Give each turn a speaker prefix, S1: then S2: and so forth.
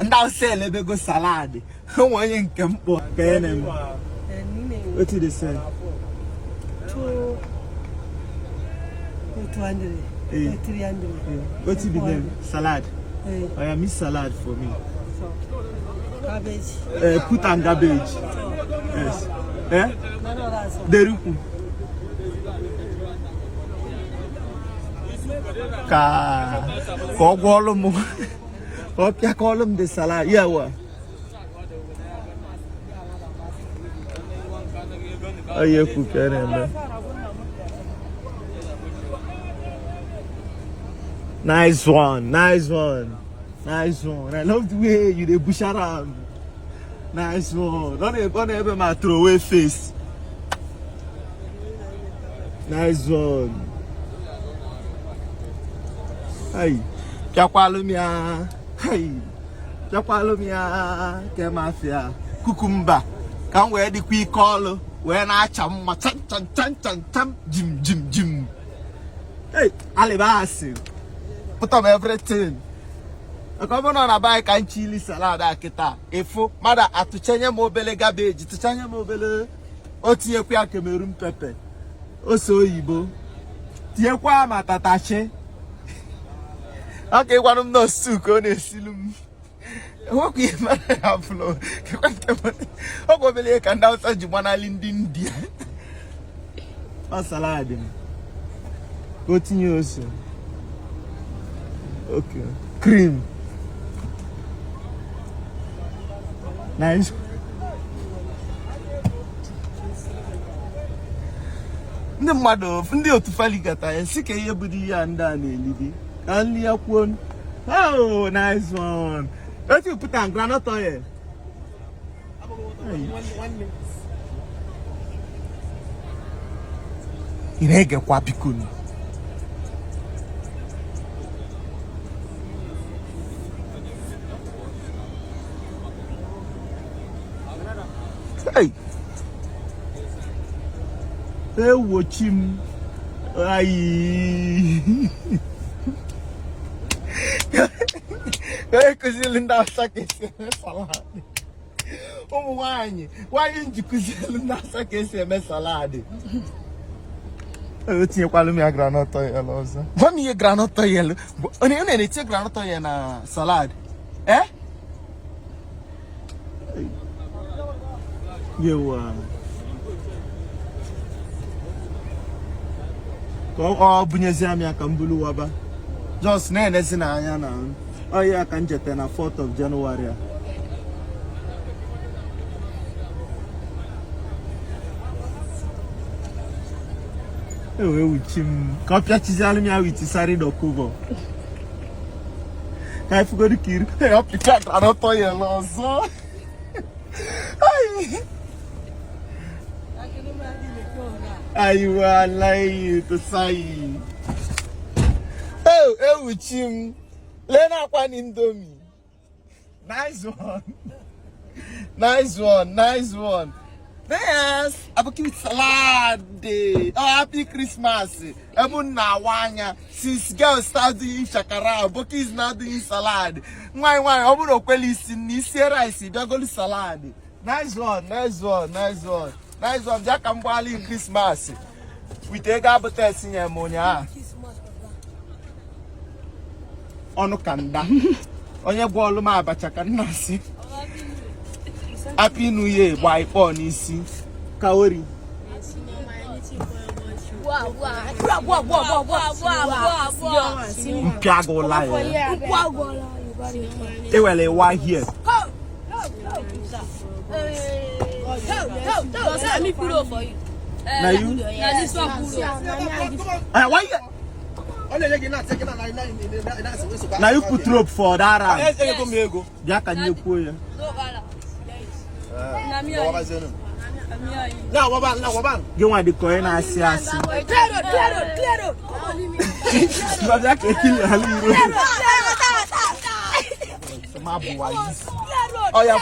S1: and I'll sell a big salad. One in campo. What did they say?
S2: 200. 300.
S1: What's the name? Salad. I am miss salad for me.
S2: Cabbage.
S1: Put on cabbage. Yes. Eh? Deruku. Call them the salad. Yeah, what? Oh, yeah, cook it. Nice one. I love the way you dey bush around. Nice one. Don't ever my throwaway face. Nice one. Hey, Jakwalumia. Hey, Jakwalumia. Kemafia. Cucumber. Come where the quick call. When I chum, Jim. Hey, Alibasi. Put up everything. I come on a bike and chili salad. If mother at to change mobile garbage, to change mobile, Otia Cameroon pepper. Also, Ibo. Tiaqua matatache. Okay, one of those soup on a silum. What we have flow. How go believe can down such one island India? A salad. Continue. Okay. Cream. Nice. The mother of the Otufaligata and sick a body and Danny. Only up one. Oh, nice one. What you put on granite oil? 1 minute. Irege kwa pikuni. Hey, they watch him. Aye. Because Linda Sakis salad. Oh, why didn't you cook Linda Sakis salad? Let's see a granota yellow. What me a granota yellow? Only it's a granota and salad. Eh? You Bunyazamia Kambulu Waba. Just name is in Ayana. Oh, yeah, I can jet on a 4th of January. Oh, with him. Copy Chizalimia with Sari Dokubo. I forgot to kill. Hey, up the cat, I don't tell you, Loso. You are lying to say. Oh, with him. Lena one Indomie. Nice one. Yes, Aboki salad. Oh, happy Christmas. Wanya. Since girls start doing shakara, Aboki is now doing salad. Why? Obuno kweli sinisi rice, dagoli salad. Nice one. Jack and Bali Christmas. We take our test in ammonia. Ono kanda. Onye bolu ma abacha kan nasi. Happy New Year, boy pon isi. Kaori. Mpiago lie. They were why here. Let me put over for you. Now you? Now this one put over. Why? Now you put rope for that. Yeah, can you pull it? Now, what? You want the coin? I see. Clear. Oh, yeah,